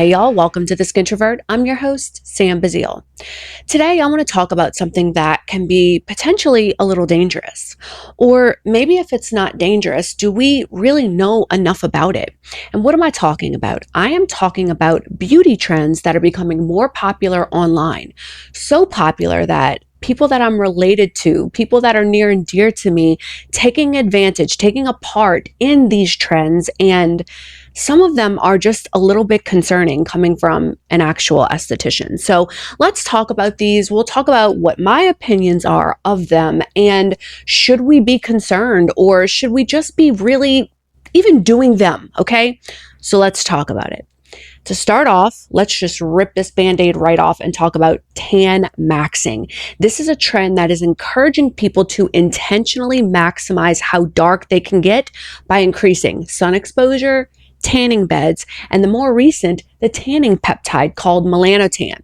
Hey y'all, welcome to the Skintrovert. I'm your host, Sam Bazile. Today I want to talk about something that can be potentially a little dangerous. Or maybe if it's not dangerous, do we really know enough about it? And what am I talking about? I am talking about beauty trends that are becoming more popular online. So popular that people that I'm related to, people that are near and dear to me, taking advantage, taking a part in these trends, and some of them are just a little bit concerning coming from an actual esthetician. So let's talk about these. We'll talk about what my opinions are of them, and should we be concerned or should we just be really even doing them? Okay, so let's talk about it. To start off, let's just rip this Band-Aid right off and talk about tan maxing. This is a trend that is encouraging people to intentionally maximize how dark they can get by increasing sun exposure, tanning beds, and the more recent, the tanning peptide called melanotan.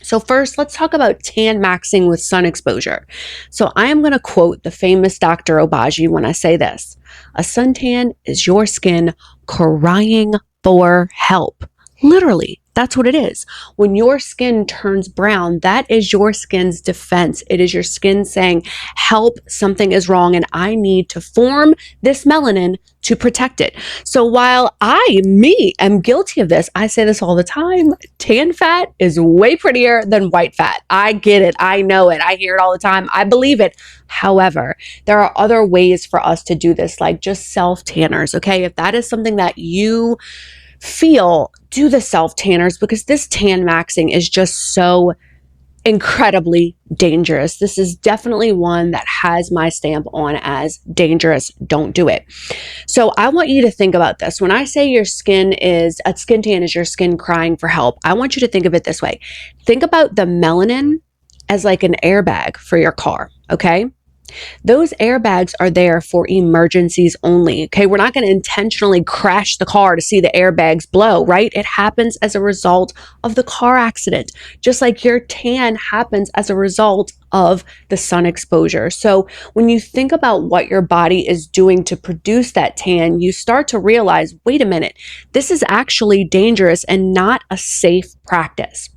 So first, let's talk about tan maxing with sun exposure. So I am going to quote the famous Dr. Obagi when I say this: a suntan is your skin crying for help. Literally, that's what it is. When your skin turns brown, that is your skin's defense. It is your skin saying, help, something is wrong, and I need to form this melanin to protect it. So while am guilty of this, I say this all the time, tan fat is way prettier than white fat. I get it. I know it. I hear it all the time. I believe it. However, there are other ways for us to do this, like just self-tanners, okay? If that is something that you feel, do the self-tanners, because this tan maxing is just so incredibly dangerous. This is definitely one that has my stamp on as dangerous. Don't do it. So I want you to think about this. When I say a skin tan is your skin crying for help, I want you to think of it this way. Think about the melanin as like an airbag for your car, okay? Those airbags are there for emergencies only, okay? We're not going to intentionally crash the car to see the airbags blow, right? It happens as a result of the car accident, just like your tan happens as a result of the sun exposure. So when you think about what your body is doing to produce that tan, you start to realize, wait a minute, this is actually dangerous and not a safe practice.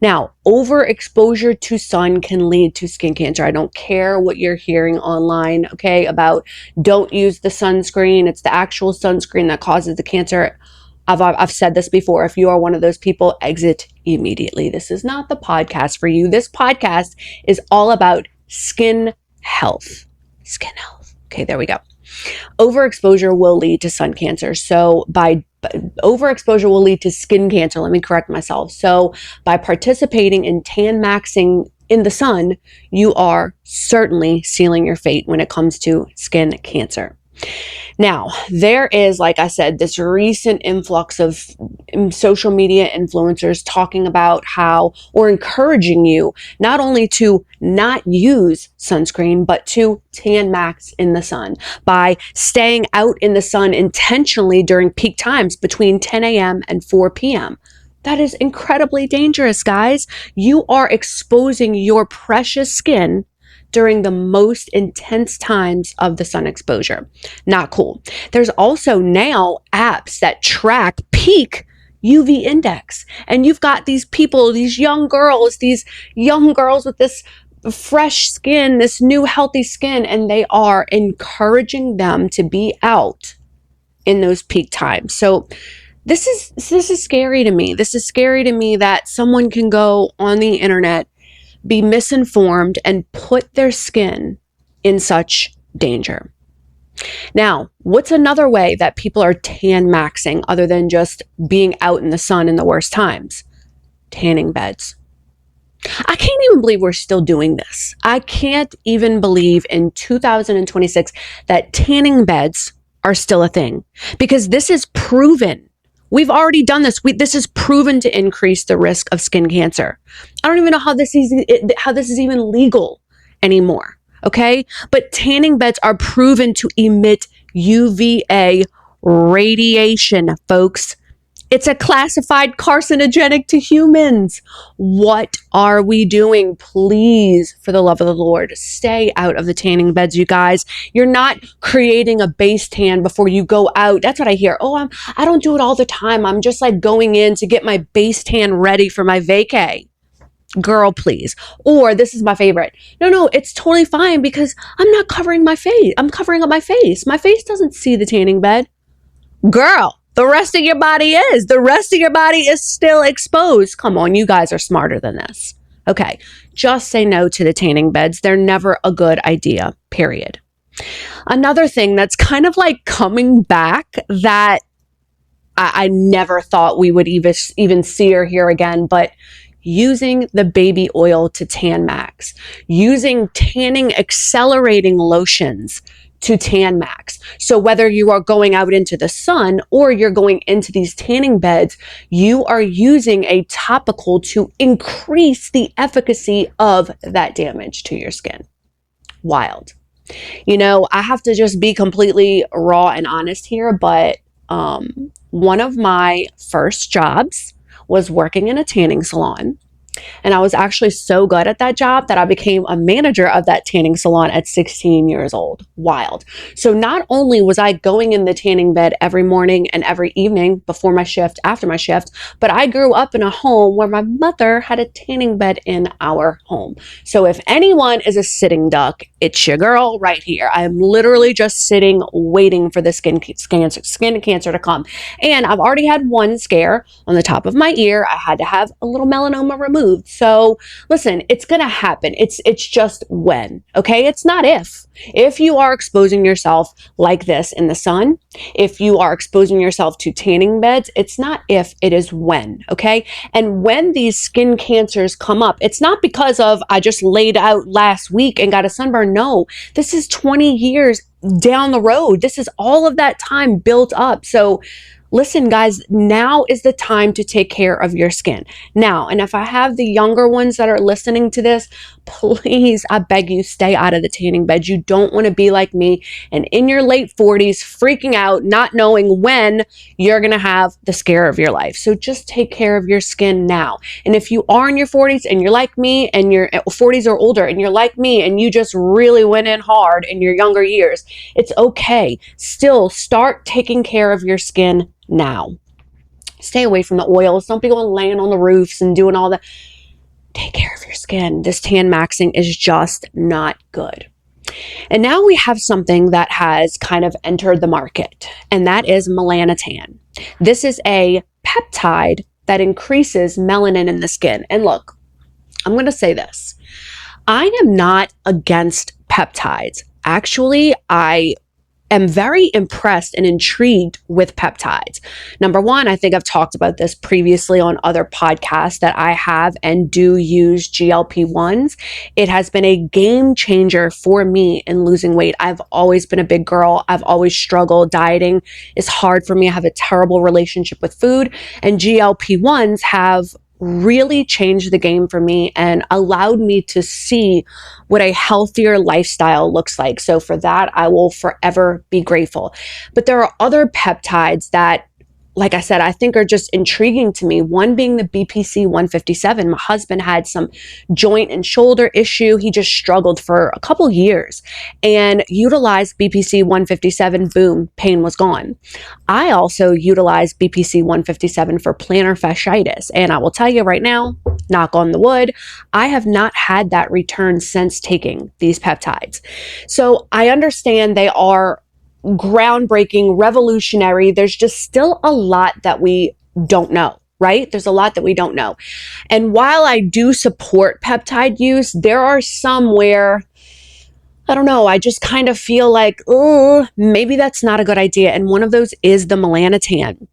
Now, overexposure to sun can lead to skin cancer. I don't care what you're hearing online, okay, about don't use the sunscreen. It's the actual sunscreen that causes the cancer. I've said this before. If you are one of those people, exit immediately. This is not the podcast for you. This podcast is all about skin health. Skin health. Okay, there we go. Overexposure will lead to sun cancer. So overexposure will lead to skin cancer. Let me correct myself. So by participating in tan maxing in the sun, you are certainly sealing your fate when it comes to skin cancer. Now, there is, like I said, this recent influx of social media influencers talking about how, or encouraging you not only to not use sunscreen, but to tan max in the sun by staying out in the sun intentionally during peak times between 10 a.m. and 4 p.m. That is incredibly dangerous, guys. You are exposing your precious skin during the most intense times of the sun exposure. Not cool. There's also now apps that track peak UV index. And you've got these people, these young girls with this fresh skin, this new healthy skin, and they are encouraging them to be out in those peak times. So this is scary to me. This is scary to me that someone can go on the internet, be misinformed, and put their skin in such danger. Now, what's another way that people are tan maxing other than just being out in the sun in the worst times? Tanning beds. I can't even believe we're still doing this. I can't even believe in 2026 that tanning beds are still a thing, because this is proven. We've already done this. This is proven to increase the risk of skin cancer. I don't even know how this is even legal anymore, okay? But tanning beds are proven to emit UVA radiation, folks. It's a classified carcinogenic to humans. What are we doing? Please, for the love of the Lord, stay out of the tanning beds, you guys. You're not creating a base tan before you go out. That's what I hear. Oh, I don't do it all the time. I'm just like going in to get my base tan ready for my vacay. Girl, please. Or this is my favorite. No, it's totally fine because I'm not covering my face. I'm covering up my face. My face doesn't see the tanning bed. Girl, the rest of your body is. The rest of your body is still exposed. Come on, you guys are smarter than this. Okay, just say no to the tanning beds. They're never a good idea, period. Another thing that's kind of like coming back that I never thought we would even see or hear again, but using the baby oil to tan max, using tanning accelerating lotions to tan max. So whether you are going out into the sun or you're going into these tanning beds, you are using a topical to increase the efficacy of that damage to your skin. Wild. You know, I have to just be completely raw and honest here, but one of my first jobs was working in a tanning salon. And I was actually so good at that job that I became a manager of that tanning salon at 16 years old. Wild. So not only was I going in the tanning bed every morning and every evening before my shift, after my shift, but I grew up in a home where my mother had a tanning bed in our home. So if anyone is a sitting duck, it's your girl right here. I am literally just sitting waiting for the skin cancer to come. And I've already had one scare on the top of my ear. I had to have a little melanoma removed. So listen, it's going to happen. It's just when, okay? It's not if. If you are exposing yourself like this in the sun, if you are exposing yourself to tanning beds, it's not if, it is when, okay? And when these skin cancers come up, it's not because of I just laid out last week and got a sunburn. No, this is 20 years down the road. This is all of that time built up. So listen, guys, now is the time to take care of your skin. Now, and if I have the younger ones that are listening to this, please, I beg you, stay out of the tanning bed. You don't want to be like me and in your late 40s, freaking out, not knowing when you're going to have the scare of your life. So just take care of your skin now. And if you are in your 40s and you're like me and you're 40s or older and you're like me and you just really went in hard in your younger years, it's okay. Still start taking care of your skin now. Stay away from the oils. Don't be going laying on the roofs and doing all that. Take care of your skin. This tan maxing is just not good. And now we have something that has kind of entered the market, and that is melanotan. This is a peptide that increases melanin in the skin. And look, I'm going to say this. I am not against peptides. Actually, I am very impressed and intrigued with peptides. Number one, I think I've talked about this previously on other podcasts that I have and do use GLP-1s. It has been a game changer for me in losing weight. I've always been a big girl. I've always struggled. Dieting is hard for me. I have a terrible relationship with food, and GLP-1s have really changed the game for me and allowed me to see what a healthier lifestyle looks like. So for that, I will forever be grateful. But there are other peptides that, like I said, I think are just intriguing to me. One being the BPC 157. My husband had some joint and shoulder issue. He just struggled for a couple years and utilized BPC 157. Boom, pain was gone. I also utilized BPC 157 for plantar fasciitis. And I will tell you right now, knock on the wood, I have not had that return since taking these peptides. So I understand they are groundbreaking, revolutionary. There's just still a lot that we don't know, right? There's a lot that we don't know. And while I do support peptide use, there are some where, I don't know, I just kind of feel like, oh, maybe that's not a good idea. And one of those is the melanotan.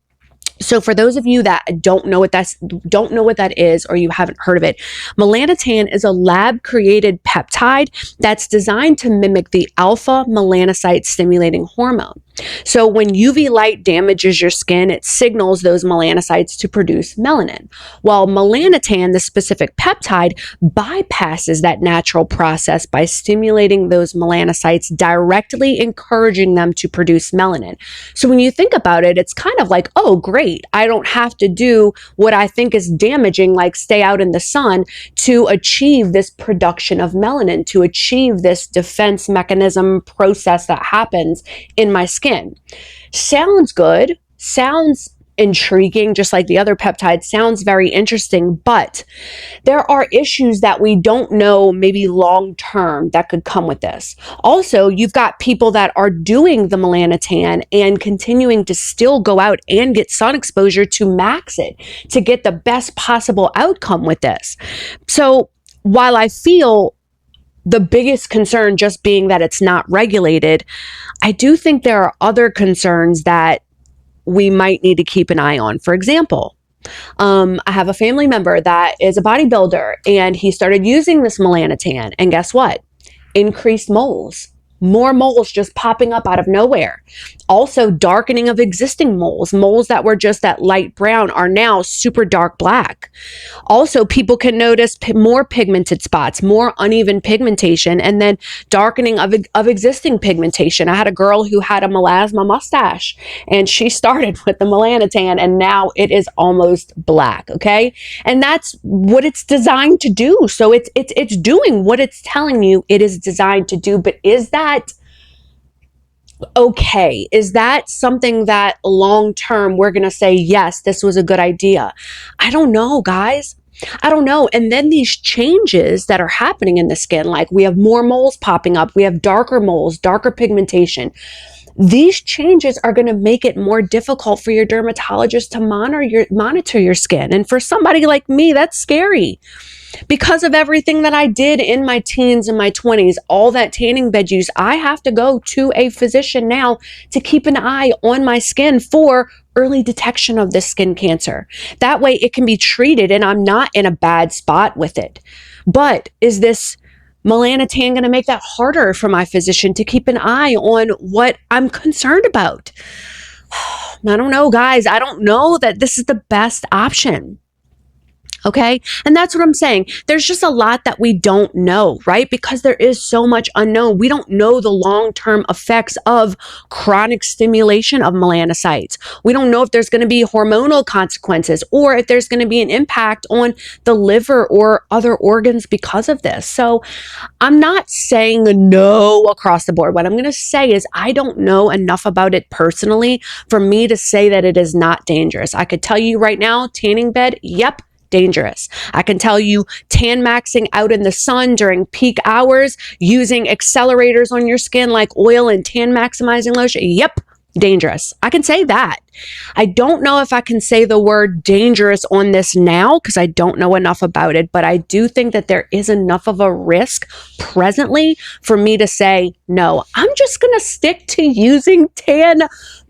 So for those of you that don't know what that is, or you haven't heard of it, melanotan is a lab-created peptide that's designed to mimic the alpha melanocyte stimulating hormone. So when UV light damages your skin, it signals those melanocytes to produce melanin. While melanotan, the specific peptide, bypasses that natural process by stimulating those melanocytes, directly encouraging them to produce melanin. So when you think about it, it's kind of like, oh, great, I don't have to do what I think is damaging, like stay out in the sun, to achieve this production of melanin, to achieve this defense mechanism process that happens in my skin. Sounds good, sounds intriguing, just like the other peptides, sounds very interesting, but there are issues that we don't know maybe long term that could come with this. Also, you've got people that are doing the melanotan and continuing to still go out and get sun exposure to max it, to get the best possible outcome with this. So while I feel the biggest concern just being that it's not regulated, I do think there are other concerns that we might need to keep an eye on. For example, I have a family member that is a bodybuilder, and he started using this melanotan, and guess what? Increased moles. More moles just popping up out of nowhere. Also, darkening of existing moles. Moles that were just that light brown are now super dark black. Also, people can notice more pigmented spots, more uneven pigmentation, and then darkening of existing pigmentation. I had a girl who had a melasma mustache, and she started with the melanotan, and now it is almost black, okay? And that's what it's designed to do. So it's doing what it's telling you it is designed to do, but is that okay? Is that something that long term we're going to say, yes, this was a good idea? I don't know, guys. I don't know. And then these changes that are happening in the skin, like we have more moles popping up, we have darker moles, darker pigmentation. These changes are going to make it more difficult for your dermatologist to monitor your skin. And for somebody like me, that's scary. Because of everything that I did in my teens and my 20s, all that tanning bed use, I have to go to a physician now to keep an eye on my skin for early detection of this skin cancer. That way it can be treated and I'm not in a bad spot with it. But is this melanotan going to make that harder for my physician to keep an eye on what I'm concerned about? I don't know, guys. I don't know that this is the best option. Okay. And that's what I'm saying. There's just a lot that we don't know, right? Because there is so much unknown. We don't know the long-term effects of chronic stimulation of melanocytes. We don't know if there's going to be hormonal consequences or if there's going to be an impact on the liver or other organs because of this. So I'm not saying no across the board. What I'm going to say is I don't know enough about it personally for me to say that it is not dangerous. I could tell you right now, tanning bed, yep, dangerous. I can tell you tan maxing out in the sun during peak hours, using accelerators on your skin like oil and tan maximizing lotion, yep, dangerous. I can say that. I don't know if I can say the word dangerous on this now because I don't know enough about it, but I do think that there is enough of a risk presently for me to say, no, I'm just going to stick to using tan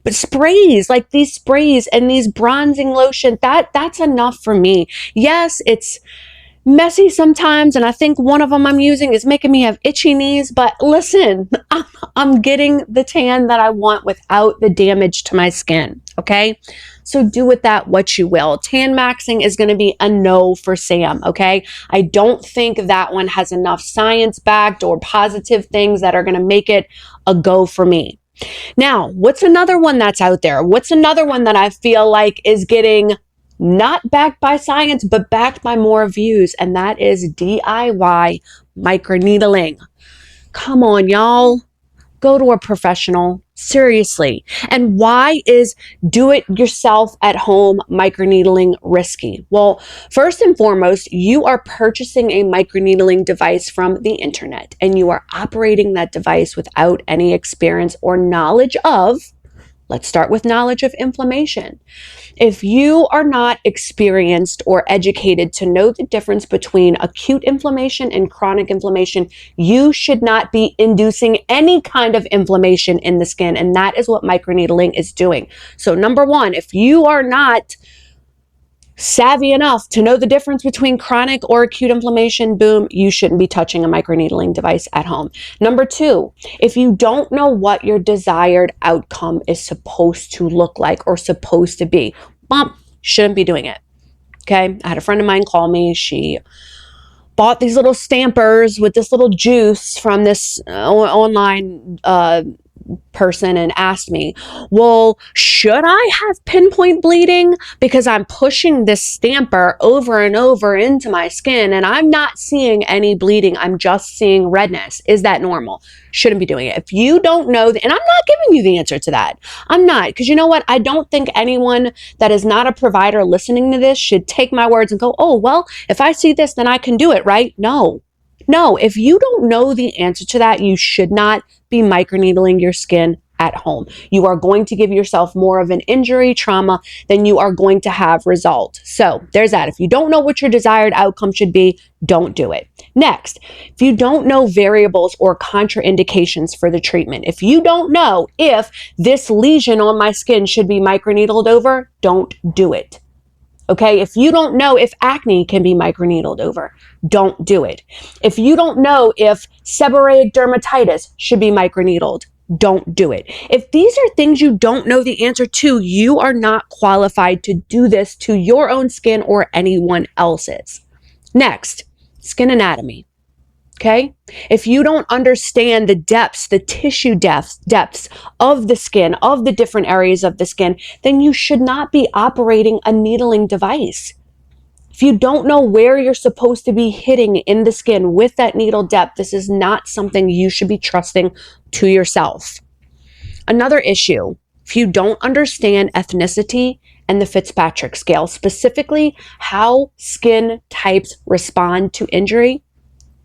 sprays, like these sprays and these bronzing lotion. That's enough for me. Yes, it's messy sometimes, and I think one of them I'm using is making me have itchy knees, but listen, I'm getting the tan that I want without the damage to my skin, okay? So do with that what you will. Tan maxing is going to be a no for Sam, okay? I don't think that one has enough science-backed or positive things that are going to make it a go for me. Now, what's another one that's out there? What's another one that I feel like is getting not backed by science, but backed by more views? And that is DIY microneedling. Come on, y'all. Go to a professional. Seriously. And why is do-it-yourself at home microneedling risky? Well, first and foremost, you are purchasing a microneedling device from the internet, and you are operating that device without any experience or knowledge of, let's start with knowledge of inflammation. If you are not experienced or educated to know the difference between acute inflammation and chronic inflammation, you should not be inducing any kind of inflammation in the skin. And that is what microneedling is doing. So number one, if you are not savvy enough to know the difference between chronic or acute inflammation, boom, you shouldn't be touching a microneedling device at home. Number two, if you don't know what your desired outcome is supposed to look like or supposed to be, bump, shouldn't be doing it. Okay. I had a friend of mine call me. She bought these little stampers with this little juice from this online person and asked me, well, should I have pinpoint bleeding because I'm pushing this stamper over and over into my skin and I'm not seeing any bleeding, I'm just seeing redness? Is that normal? Shouldn't be doing it. If you don't know, and I'm not giving you the answer to that. I'm not, because you know what? I don't think anyone that is not a provider listening to this should take my words and go, oh, well, if I see this, then I can do it, right? No, if you don't know the answer to that, you should not be microneedling your skin at home. You are going to give yourself more of an injury trauma than you are going to have result. So there's that. If you don't know what your desired outcome should be, don't do it. Next, if you don't know variables or contraindications for the treatment, if you don't know if this lesion on my skin should be microneedled over, don't do it. Okay, if you don't know if acne can be microneedled over, don't do it. If you don't know if seborrheic dermatitis should be microneedled, don't do it. If these are things you don't know the answer to, you are not qualified to do this to your own skin or anyone else's. Next, skin anatomy. Okay. If you don't understand the depths, the tissue depths of the skin, of the different areas of the skin, then you should not be operating a needling device. If you don't know where you're supposed to be hitting in the skin with that needle depth, this is not something you should be trusting to yourself. Another issue, if you don't understand ethnicity and the Fitzpatrick scale, specifically how skin types respond to injury,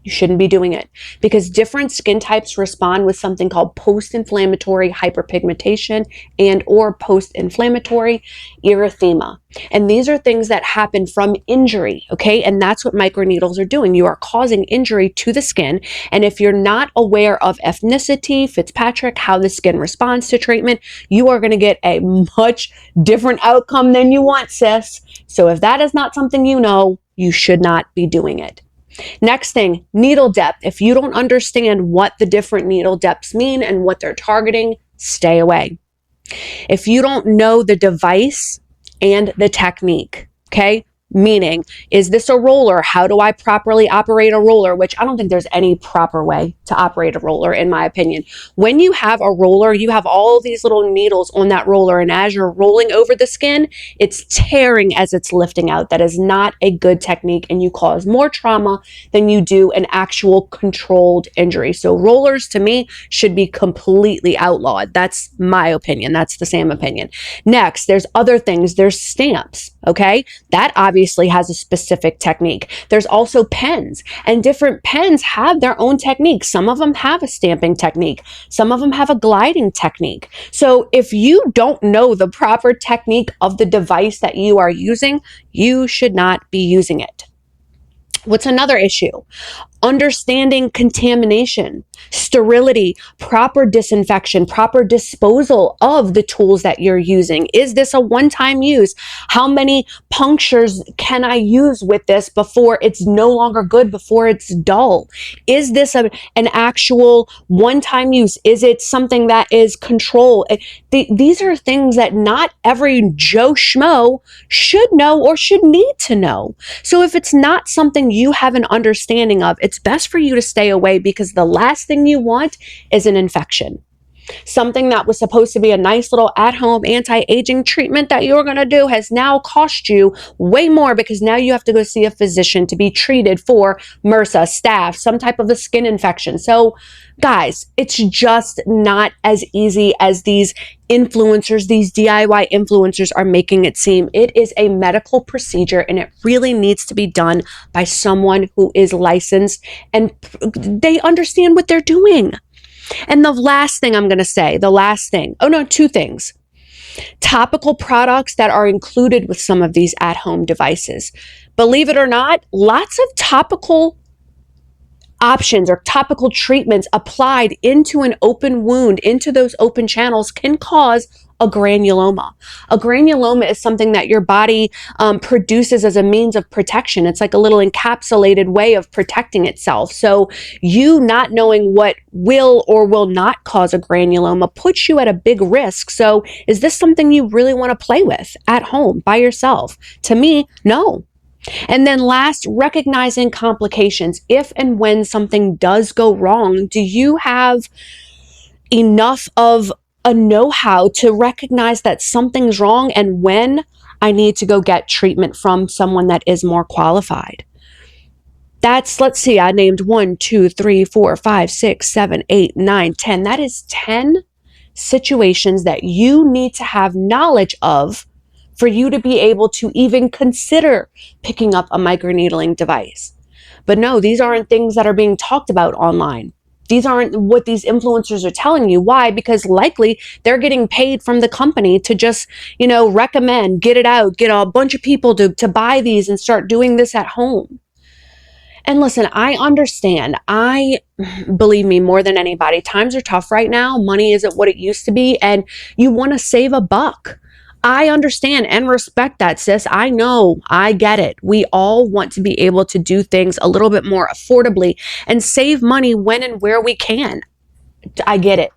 you shouldn't be doing it, because different skin types respond with something called post-inflammatory hyperpigmentation and or post-inflammatory erythema. And these are things that happen from injury, okay? And that's what microneedles are doing. You are causing injury to the skin. And if you're not aware of ethnicity, Fitzpatrick, how the skin responds to treatment, you are going to get a much different outcome than you want, sis. So if that is not something you know, you should not be doing it. Next thing, needle depth. If you don't understand what the different needle depths mean and what they're targeting, stay away. If you don't know the device and the technique, okay? Meaning, is this a roller? How do I properly operate a roller? Which I don't think there's any proper way to operate a roller, in my opinion. When you have a roller, you have all these little needles on that roller, and as you're rolling over the skin, it's tearing as it's lifting out. That is not a good technique, and you cause more trauma than you do an actual controlled injury. So rollers, to me, should be completely outlawed. That's my opinion. That's the same opinion. Next, there's other things. There's stamps, okay? That obviously has a specific technique. There's also pens, and different pens have their own techniques. Some of them have a stamping technique. Some of them have a gliding technique. So if you don't know the proper technique of the device that you are using, you should not be using it. What's another issue? Understanding contamination, sterility, proper disinfection, proper disposal of the tools that you're using. Is this a one-time use? How many punctures can I use with this before it's no longer good, before it's dull? Is this an actual one-time use? Is it something that is controlled? These are things that not every Joe Schmo should know or should need to know. So if it's not something you have an understanding of, it's best for you to stay away, because the last thing you want is an infection. Something that was supposed to be a nice little at-home anti-aging treatment that you're going to do has now cost you way more, because now you have to go see a physician to be treated for MRSA, staph, some type of a skin infection. So guys, it's just not as easy as these influencers, these DIY influencers are making it seem. It is a medical procedure, and it really needs to be done by someone who is licensed and they understand what they're doing. And the last thing I'm going to say, two things. Topical products that are included with some of these at-home devices. Believe it or not, lots of topical options or topical treatments applied into an open wound, into those open channels, can cause a granuloma. A granuloma is something that your body produces as a means of protection. It's like a little encapsulated way of protecting itself. So you not knowing what will or will not cause a granuloma puts you at a big risk. So is this something you really want to play with at home by yourself? To me, no. And then last, recognizing complications. If and when something does go wrong, do you have enough of a know-how to recognize that something's wrong and when I need to go get treatment from someone that is more qualified? That's, let's see, I named 1, 2, 3, 4, 5, 6, 7, 8, 9, 10. That is 10 situations that you need to have knowledge of for you to be able to even consider picking up a microneedling device. But no, these aren't things that are being talked about online. These aren't what these influencers are telling you. Why? Because likely they're getting paid from the company to just, recommend, get it out, get a bunch of people to buy these and start doing this at home. And listen, I understand. Believe me, more than anybody, times are tough right now. Money isn't what it used to be, and you want to save a buck. I understand and respect that, sis. I know, I get it. We all want to be able to do things a little bit more affordably and save money when and where we can. I get it.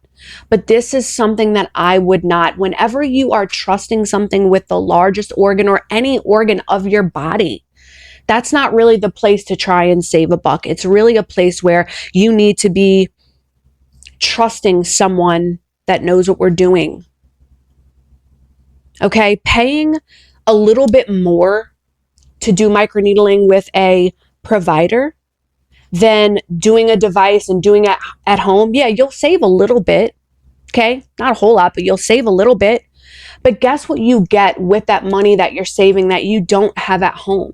But this is something that I would not. Whenever you are trusting something with the largest organ or any organ of your body, that's not really the place to try and save a buck. It's really a place where you need to be trusting someone that knows what we're doing. Okay, paying a little bit more to do microneedling with a provider than doing a device and doing it at home. Yeah, you'll save a little bit. Okay, not a whole lot, but you'll save a little bit. But guess what you get with that money that you're saving that you don't have at home?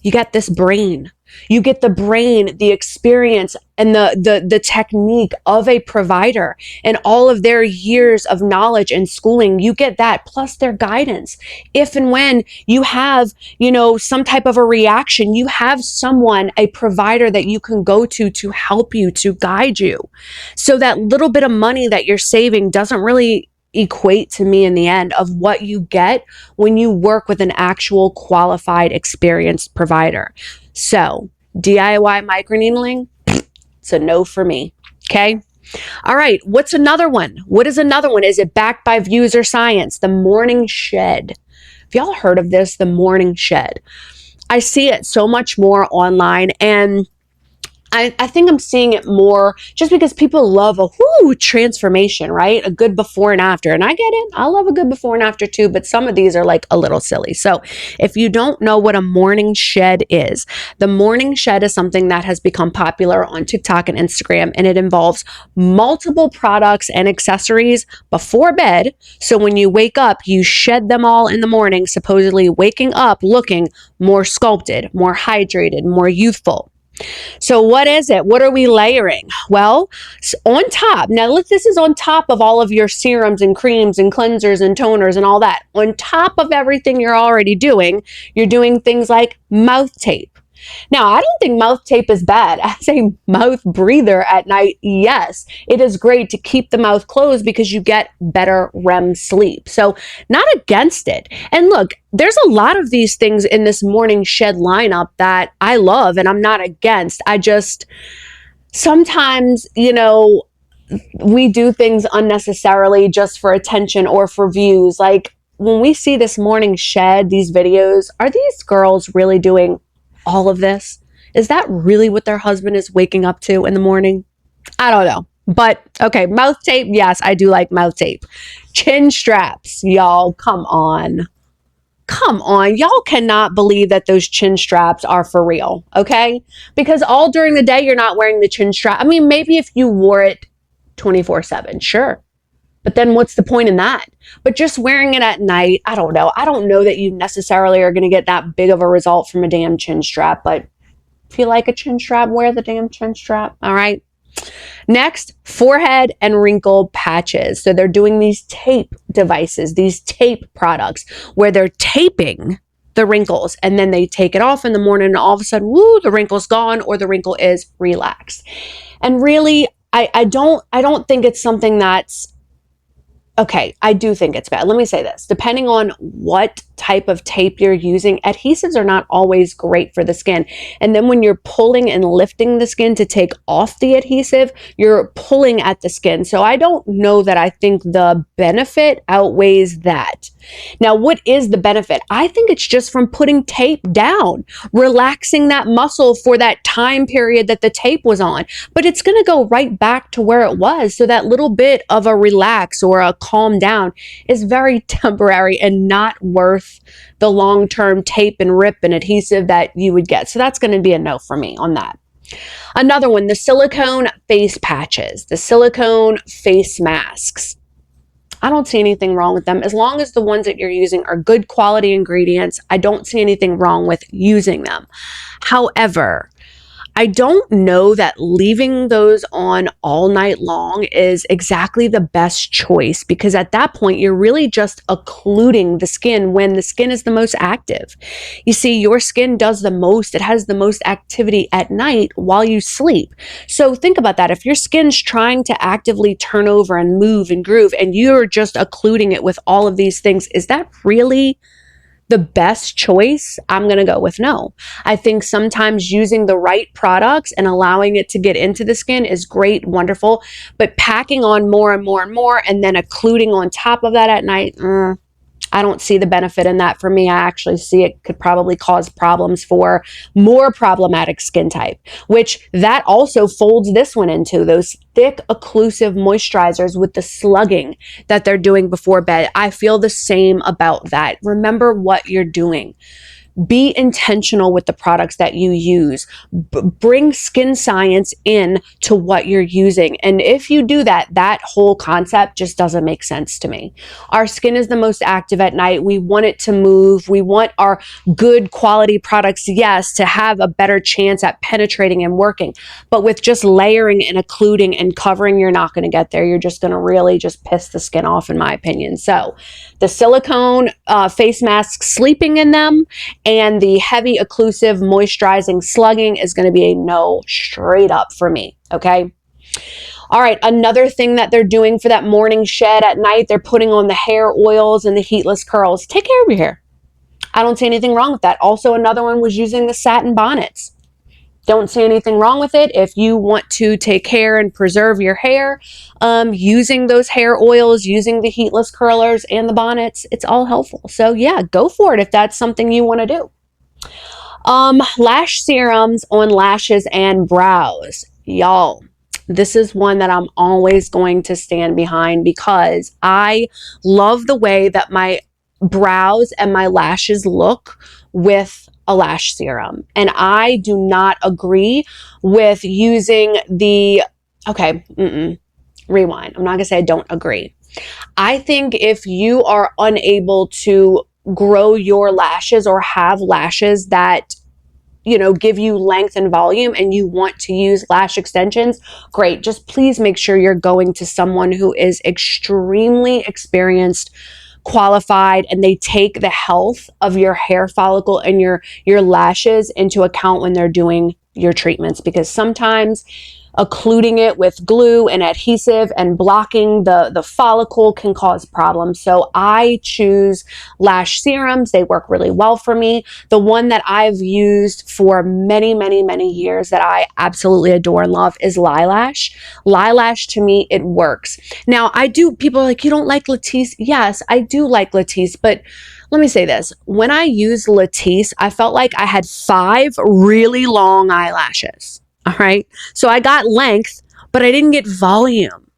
You get this brain. You get the brain, the experience, and the technique of a provider and all of their years of knowledge and schooling. You get that, plus their guidance. If and when you have, some type of a reaction, you have someone, a provider that you can go to help you, to guide you. So that little bit of money that you're saving doesn't really equate to me in the end of what you get when you work with an actual qualified, experienced provider. So DIY microneedling, it's a no for me. Okay. All right. What's another one? What is another one? Is it backed by views or science? The morning shed. Have y'all heard of this? The morning shed. I see it so much more online, and I think I'm seeing it more just because people love a transformation, right? A good before and after. And I get it. I love a good before and after too, but some of these are like a little silly. So if you don't know what a morning shed is, the morning shed is something that has become popular on TikTok and Instagram, and it involves multiple products and accessories before bed. So when you wake up, you shed them all in the morning, supposedly waking up looking more sculpted, more hydrated, more youthful. So what is it? What are we layering? Well, on top, now this is on top of all of your serums and creams and cleansers and toners and all that. On top of everything you're already doing, you're doing things like mouth tape. Now, I don't think mouth tape is bad. As a mouth breather at night, yes, it is great to keep the mouth closed because you get better REM sleep. So not against it. And look, there's a lot of these things in this morning shed lineup that I love and I'm not against. I just, sometimes, we do things unnecessarily just for attention or for views. Like when we see this morning shed, these videos, are these girls really doing all of this? Is that really what their husband is waking up to in the morning? I don't know. But okay, mouth tape. Yes, I do like mouth tape. Chin straps, y'all. Come on. Come on. Y'all cannot believe that those chin straps are for real. Okay? Because all during the day, you're not wearing the chin strap. I mean, maybe if you wore it 24/7, sure. But then what's the point in that? But just wearing it at night, I don't know. I don't know that you necessarily are going to get that big of a result from a damn chin strap. But if you like a chin strap, wear the damn chin strap. All right. Next, forehead and wrinkle patches. So they're doing these tape devices, these tape products where they're taping the wrinkles, and then they take it off in the morning and all of a sudden, woo, the wrinkle's gone or the wrinkle is relaxed. And really, I don't think it's something that's okay. I do think it's bad. Let me say this. Depending on what type of tape you're using, adhesives are not always great for the skin. And then when you're pulling and lifting the skin to take off the adhesive, you're pulling at the skin. So I don't know that I think the benefit outweighs that. Now, what is the benefit? I think it's just from putting tape down, relaxing that muscle for that time period that the tape was on. But it's going to go right back to where it was. So that little bit of a relax or a calm down is very temporary and not worth the long-term tape and rip and adhesive that you would get. So that's going to be a no for me on that. Another one, the silicone face patches, the silicone face masks. I don't see anything wrong with them. As long as the ones that you're using are good quality ingredients, I don't see anything wrong with using them. However, I don't know that leaving those on all night long is exactly the best choice, because at that point, you're really just occluding the skin when the skin is the most active. You see, your skin does the most, it has the most activity at night while you sleep. So think about that. If your skin's trying to actively turn over and move and groove, and you're just occluding it with all of these things, is that really the best choice? I'm going to go with no. I think sometimes using the right products and allowing it to get into the skin is great, wonderful, but packing on more and more and more and then occluding on top of that at night, I don't see the benefit in that for me. I actually see it could probably cause problems for more problematic skin type, which that also folds this one into those thick occlusive moisturizers with the slugging that they're doing before bed. I feel the same about that. Remember what you're doing. Be intentional with the products that you use. Bring skin science in to what you're using. And if you do that, that whole concept just doesn't make sense to me. Our skin is the most active at night. We want it to move. We want our good quality products, yes, to have a better chance at penetrating and working. But with just layering and occluding and covering, you're not going to get there. You're just going to really just piss the skin off, in my opinion. So the silicone face masks, sleeping in them, and the heavy occlusive moisturizing slugging is going to be a no straight up for me. Okay. All right. Another thing that they're doing for that morning shed at night, they're putting on the hair oils and the heatless curls. Take care of your hair. I don't see anything wrong with that. Also, another one was using the satin bonnets. Don't see anything wrong with it. If you want to take care and preserve your hair, using those hair oils, using the heatless curlers and the bonnets, it's all helpful. So yeah, go for it if that's something you want to do. Lash serums on lashes and brows. Y'all, this is one that I'm always going to stand behind because I love the way that my brows and my lashes look with a lash serum. And I do not agree with using the, rewind. I'm not gonna say I don't agree. I think if you are unable to grow your lashes or have lashes that, you know, give you length and volume and you want to use lash extensions, great. Just please make sure you're going to someone who is extremely experienced, qualified, and they take the health of your hair follicle and your lashes into account when they're doing your treatments, because sometimes occluding it with glue and adhesive and blocking the follicle can cause problems. So I choose lash serums. They work really well for me. The one that I've used for many, many, many years that I absolutely adore and love is Lilash. Lilash, to me, it works. Now, people are like, you don't like Latisse? Yes, I do like Latisse, but let me say this. When I used Latisse, I felt like I had 5 really long eyelashes. All right. So I got length, but I didn't get volume.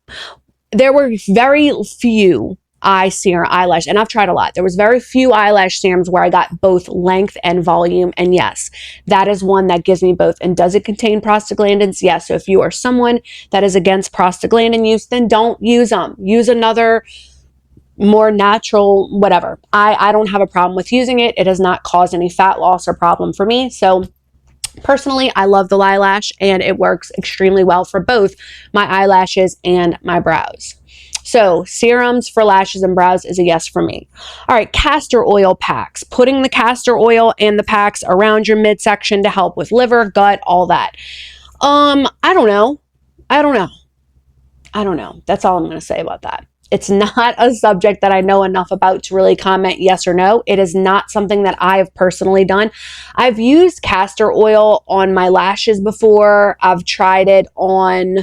There were very few eyelash, and I've tried a lot. There was very few eyelash serums where I got both length and volume. And yes, that is one that gives me both. And does it contain prostaglandins? Yes. So if you are someone that is against prostaglandin use, then don't use them. Use another more natural, whatever. I don't have a problem with using it. It has not caused any fat loss or problem for me. So Personally, I love the Lilash, and it works extremely well for both my eyelashes and my brows. So serums for lashes and brows is a yes for me. All right, castor oil packs. Putting the castor oil and the packs around your midsection to help with liver, gut, all that. I don't know. I don't know. I don't know. That's all I'm going to say about that. It's not a subject that I know enough about to really comment yes or no. It is not something that I have personally done. I've used castor oil on my lashes before. I've tried it on,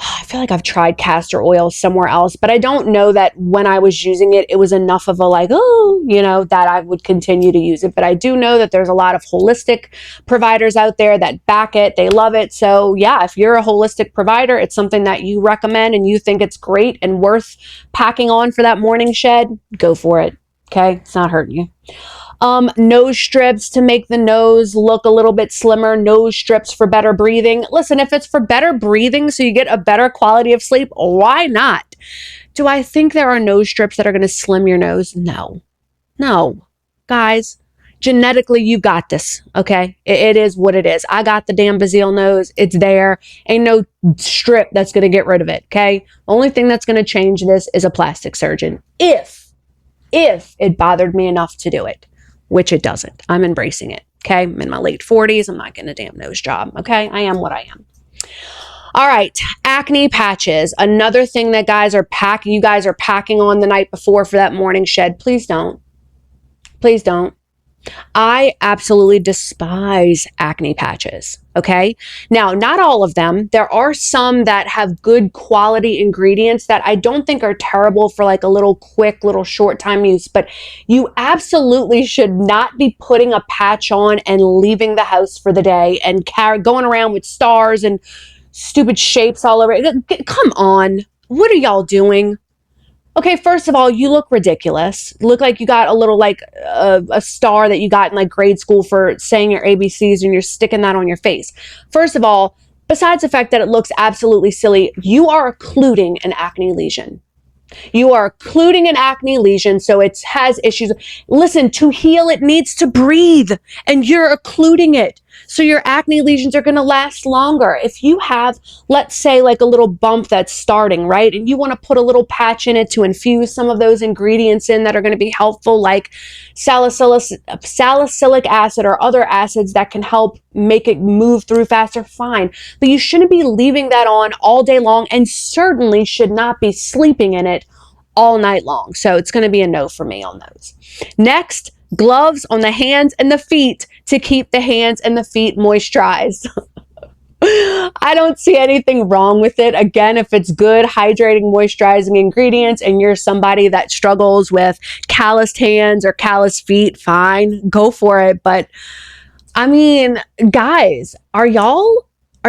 I feel like I've tried castor oil somewhere else, but I don't know that when I was using it, it was enough of a like, oh, you know, that I would continue to use it. But I do know that there's a lot of holistic providers out there that back it. They love it. So yeah, if you're a holistic provider, it's something that you recommend and you think it's great and worth packing on for that morning shed, go for it. Okay. It's not hurting you. Nose strips to make the nose look a little bit slimmer, nose strips for better breathing. Listen, if it's for better breathing so you get a better quality of sleep, why not? Do I think there are nose strips that are going to slim your nose? No. No. Guys, genetically, you got this, okay? It is what it is. I got the damn Bazile nose. It's there. Ain't no strip that's going to get rid of it, okay? Only thing that's going to change this is a plastic surgeon. If it bothered me enough to do it. Which it doesn't. I'm embracing it. Okay. I'm in my late 40s. I'm not getting a damn nose job. Okay. I am what I am. All right. Acne patches. Another thing that you guys are packing on the night before for that morning shed. Please don't. Please don't. I absolutely despise acne patches. Okay. Now, not all of them. There are some that have good quality ingredients that I don't think are terrible for like a little quick, little short time use, but you absolutely should not be putting a patch on and leaving the house for the day and going around with stars and stupid shapes all over. Come on. What are y'all doing? Okay, first of all, you look ridiculous. Look like you got a little like a star that you got in like grade school for saying your ABCs and you're sticking that on your face. First of all, besides the fact that it looks absolutely silly, you are occluding an acne lesion. You are occluding an acne lesion, so it has issues. Listen, to heal, it needs to breathe, and you're occluding it. So your acne lesions are going to last longer. If you have, let's say, like a little bump that's starting, right? And you want to put a little patch in it to infuse some of those ingredients in that are going to be helpful, like salicylic acid or other acids that can help make it move through faster, fine. But you shouldn't be leaving that on all day long and certainly should not be sleeping in it all night long. So it's going to be a no for me on those. Next, gloves on the hands and the feet to keep the hands and the feet moisturized. I don't see anything wrong with it. Again, if it's good, hydrating, moisturizing ingredients and you're somebody that struggles with calloused hands or calloused feet, fine, go for it. But I mean, guys,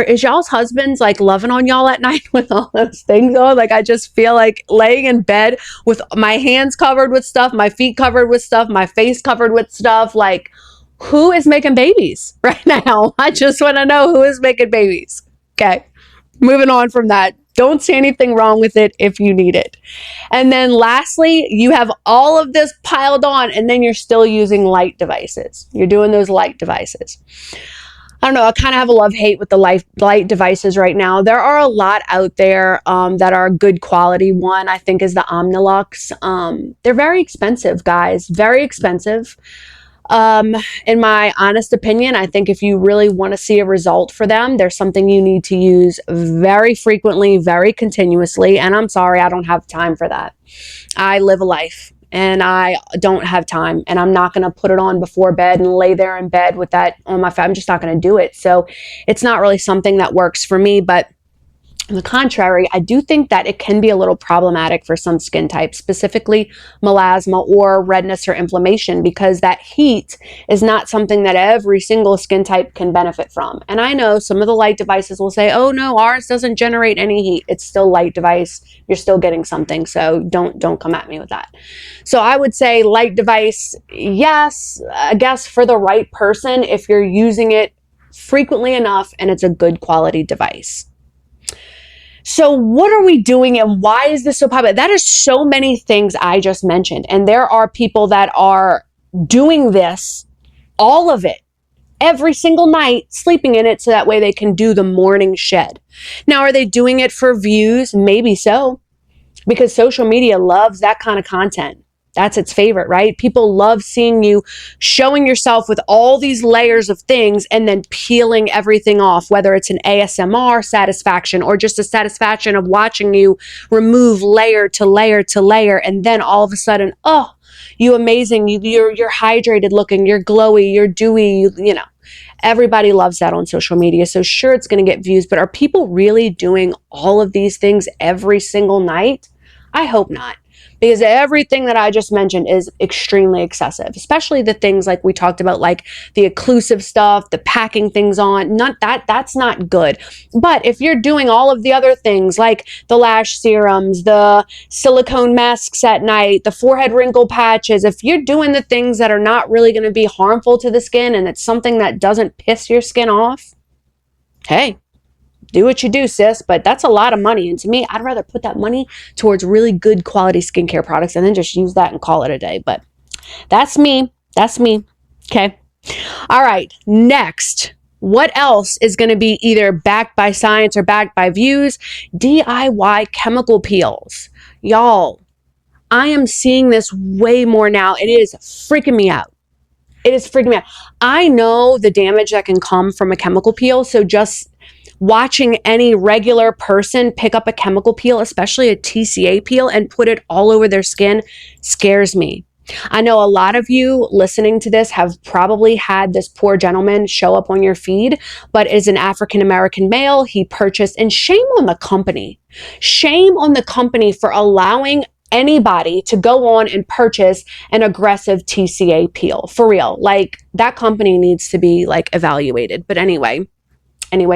is y'all's husbands like loving on y'all at night with all those things on? Like, I just feel like laying in bed with my hands covered with stuff, my feet covered with stuff, my face covered with stuff. Like, who is making babies right now? I just want to know who is making babies. Okay. Moving on from that. Don't see anything wrong with it if you need it. And then lastly, you have all of this piled on and then you're still using light devices. You're doing those light devices. I don't know. I kind of have a love-hate with the light devices right now. There are a lot out there that are good quality. One, I think, is the Omnilux. They're very expensive, guys. Very expensive. In my honest opinion, I think if you really want to see a result for them, there's something you need to use very frequently, very continuously. And I'm sorry, I don't have time for that. I live a life and I don't have time, and I'm not going to put it on before bed and lay there in bed with that on my face. I'm just not going to do it. So it's not really something that works for me, but on the contrary, I do think that it can be a little problematic for some skin types, specifically melasma or redness or inflammation, because that heat is not something that every single skin type can benefit from. And I know some of the light devices will say, oh no, ours doesn't generate any heat. It's still light device. You're still getting something. So don't come at me with that. So I would say light device, yes, I guess for the right person, if you're using it frequently enough and it's a good quality device. So what are we doing and why is this so popular? That is so many things I just mentioned. And there are people that are doing this, all of it, every single night, sleeping in it so that way they can do the morning shed. Now, are they doing it for views? Maybe so, because social media loves that kind of content. That's its favorite, right? People love seeing you showing yourself with all these layers of things and then peeling everything off, whether it's an ASMR satisfaction or just a satisfaction of watching you remove layer to layer to layer. And then all of a sudden, oh, you amazing. You're hydrated looking, you're glowy, you're dewy, you know. Everybody loves that on social media. So sure, it's going to get views, but are people really doing all of these things every single night? I hope not. Because everything that I just mentioned is extremely excessive, especially the things like we talked about, like the occlusive stuff, the packing things on, that's not good. But if you're doing all of the other things like the lash serums, the silicone masks at night, the forehead wrinkle patches, if you're doing the things that are not really going to be harmful to the skin and it's something that doesn't piss your skin off, hey, do what you do, sis, but that's a lot of money. And to me, I'd rather put that money towards really good quality skincare products and then just use that and call it a day. But that's me. That's me. Okay. All right. Next, what else is going to be either backed by science or backed by views? DIY chemical peels. Y'all, I am seeing this way more now. It is freaking me out. It is freaking me out. I know the damage that can come from a chemical peel. So just watching any regular person pick up a chemical peel, especially a TCA peel, and put it all over their skin scares me. I know a lot of you listening to this have probably had this poor gentleman show up on your feed, but is an African-American male. He purchased, and shame on the company. Shame on the company for allowing anybody to go on and purchase an aggressive TCA peel. For real. Like, that company needs to be like evaluated. But anyway,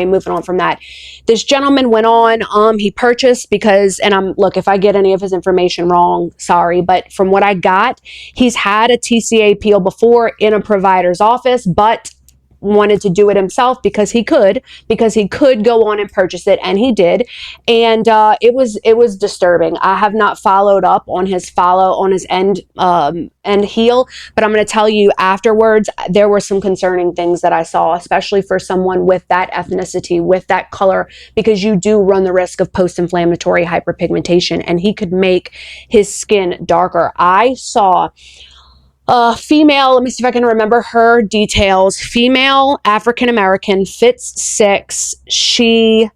moving on from that, this gentleman went on, he purchased because, and look, if I get any of his information wrong, sorry, but from what I got, he's had a TCA peel before in a provider's office, but wanted to do it himself because he could go on and purchase it, and he did. And it was disturbing. I have not followed up on his end heel, but I'm going to tell you afterwards, there were some concerning things that I saw, especially for someone with that ethnicity, with that color, because you do run the risk of post-inflammatory hyperpigmentation, and he could make his skin darker. I saw female, let me see if I can remember her details. Female, African-American, fits 6. She,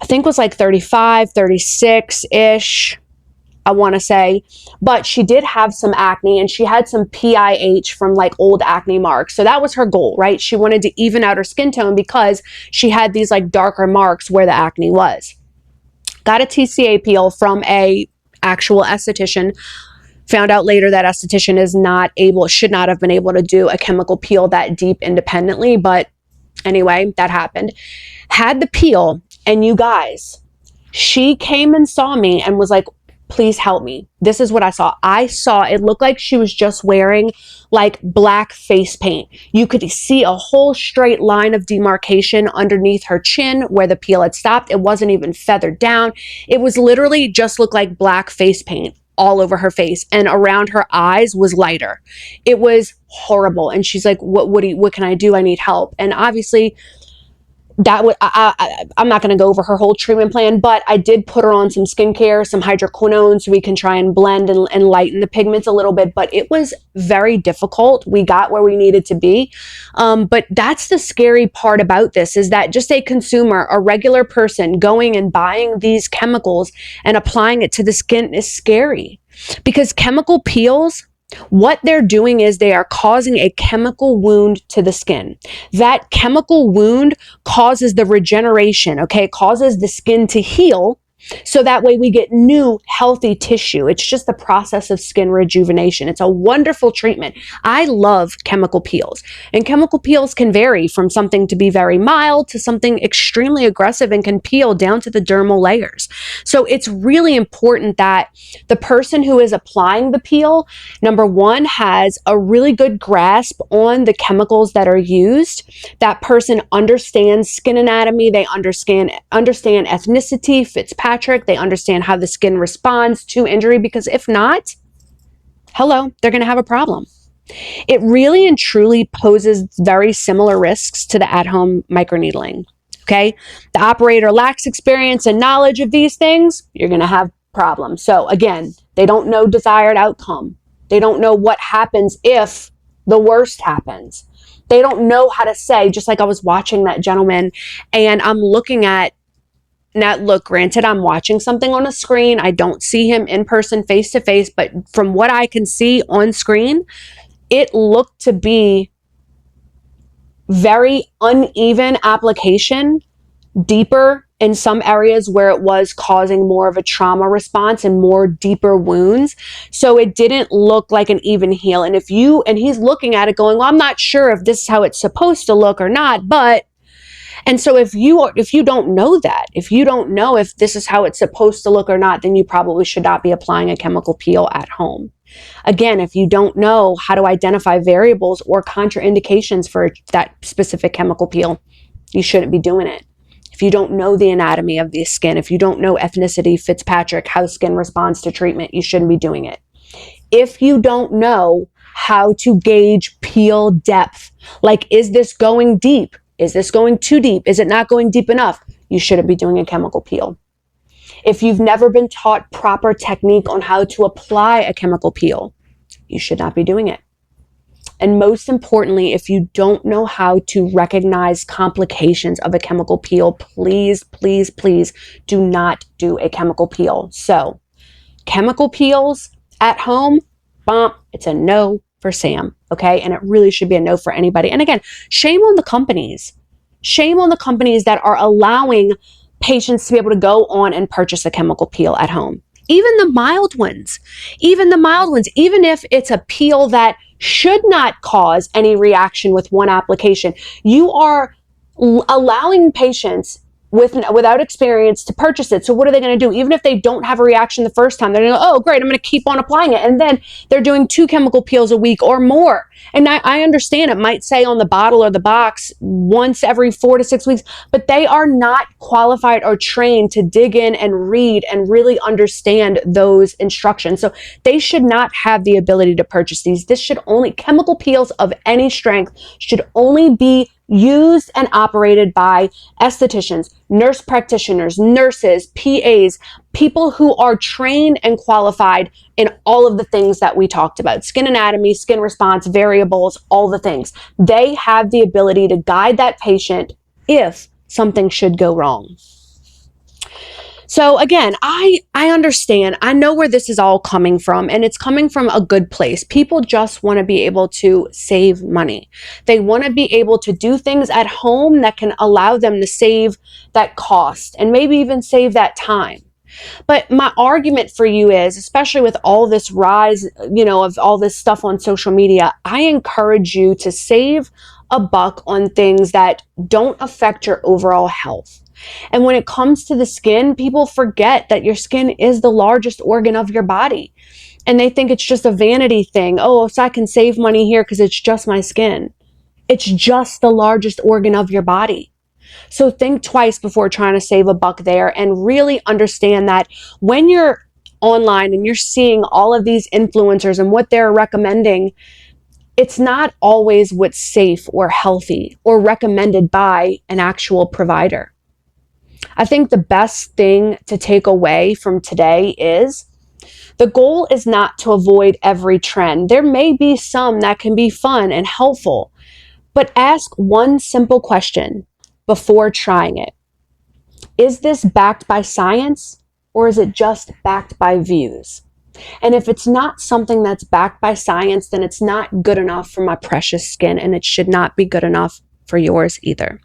I think, was like 35, 36-ish, I want to say. But she did have some acne, and she had some PIH from like old acne marks. So that was her goal, right? She wanted to even out her skin tone because she had these like darker marks where the acne was. Got a TCA peel from a actual esthetician. Found out later that esthetician should not have been able to do a chemical peel that deep independently. But anyway, that happened. Had the peel, and you guys, she came and saw me and was like, please help me. This is what I saw. It looked like she was just wearing like black face paint. You could see a whole straight line of demarcation underneath her chin where the peel had stopped. It wasn't even feathered down. It was literally just looked like black face paint all over her face, and around her eyes was lighter. It was horrible. And she's like, what can I do? I need help. And obviously I'm not going to go over her whole treatment plan, but I did put her on some skincare, some hydroquinone, so we can try and blend and lighten the pigments a little bit. But it was very difficult. We got where we needed to be. But that's the scary part about this, is that just a consumer, a regular person going and buying these chemicals and applying it to the skin is scary, because chemical peels, what they're doing is they are causing a chemical wound to the skin. That chemical wound causes the regeneration, okay? It causes the skin to heal, so that way we get new healthy tissue. It's just the process of skin rejuvenation. It's a wonderful treatment. I love chemical peels, and chemical peels can vary from something to be very mild to something extremely aggressive and can peel down to the dermal layers. So it's really important that the person who is applying the peel, number one, has a really good grasp on the chemicals that are used. That person understands skin anatomy. They understand ethnicity, Fitzpatrick. They understand how the skin responds to injury, because if not, hello, they're going to have a problem. It really and truly poses very similar risks to the at-home microneedling. Okay. The operator lacks experience and knowledge of these things, you're going to have problems. So again, they don't know desired outcome. They don't know what happens if the worst happens. They don't know how to say, just like I was watching that gentleman and I'm looking at, now look, granted, I'm watching something on a screen. I don't see him in person, face to face, but from what I can see on screen, it looked to be very uneven application, deeper in some areas where it was causing more of a trauma response and more deeper wounds. So it didn't look like an even heal. And he's looking at it going, well, I'm not sure if this is how it's supposed to look or not, but, and so if you don't know that, if you don't know if this is how it's supposed to look or not, then you probably should not be applying a chemical peel at home. Again, if you don't know how to identify variables or contraindications for that specific chemical peel, you shouldn't be doing it. If you don't know the anatomy of the skin, if you don't know ethnicity, Fitzpatrick, how skin responds to treatment, you shouldn't be doing it. If you don't know how to gauge peel depth, like, is this going deep? Is this going too deep? Is it not going deep enough? You shouldn't be doing a chemical peel. If you've never been taught proper technique on how to apply a chemical peel, you should not be doing it. And most importantly, if you don't know how to recognize complications of a chemical peel, please, please, please do not do a chemical peel. So, chemical peels at home, it's a no for Sam, okay? And it really should be a no for anybody. And again, shame on the companies. Shame on the companies that are allowing patients to be able to go on and purchase a chemical peel at home. Even the mild ones, even if it's a peel that should not cause any reaction with one application, you are allowing patients without experience to purchase it. So what are they going to do? Even if they don't have a reaction the first time, they're going to go, oh, great, I'm going to keep on applying it. And then they're doing 2 chemical peels a week or more. And I understand it might say on the bottle or the box once every 4 to 6 weeks, but they are not qualified or trained to dig in and read and really understand those instructions. So they should not have the ability to purchase these. Chemical peels of any strength should only be used and operated by estheticians, nurse practitioners, nurses, PAs, people who are trained and qualified in all of the things that we talked about: skin anatomy, skin response, variables, all the things. They have the ability to guide that patient if something should go wrong. So again, I understand. I know where this is all coming from, and it's coming from a good place. People just want to be able to save money. They want to be able to do things at home that can allow them to save that cost and maybe even save that time. But my argument for you is, especially with all this rise, of all this stuff on social media, I encourage you to save a buck on things that don't affect your overall health. And when it comes to the skin, people forget that your skin is the largest organ of your body. And they think it's just a vanity thing. Oh, so I can save money here because it's just my skin. It's just the largest organ of your body. So think twice before trying to save a buck there, and really understand that when you're online and you're seeing all of these influencers and what they're recommending, it's not always what's safe or healthy or recommended by an actual provider. I think the best thing to take away from today is the goal is not to avoid every trend. There may be some that can be fun and helpful, but ask one simple question before trying it. Is this backed by science, or is it just backed by views? And if it's not something that's backed by science, then it's not good enough for my precious skin, and it should not be good enough for yours either.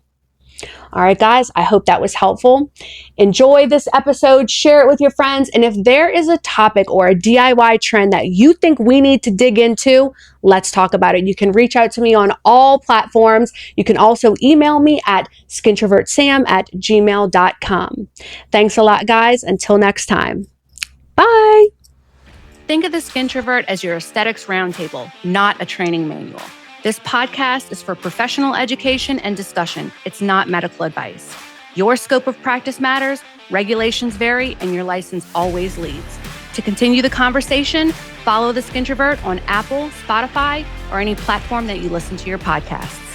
All right, guys, I hope that was helpful. Enjoy this episode, share it with your friends, and if there is a topic or a DIY trend that you think we need to dig into, let's talk about it. You can reach out to me on all platforms. You can also email me at skintrovertsam@gmail.com. Thanks a lot, guys. Until next time. Bye. Think of the Skintrovert as your aesthetics roundtable, not a training manual. This podcast is for professional education and discussion. It's not medical advice. Your scope of practice matters, regulations vary, and your license always leads. To continue the conversation, follow the Skintrovert on Apple, Spotify, or any platform that you listen to your podcasts.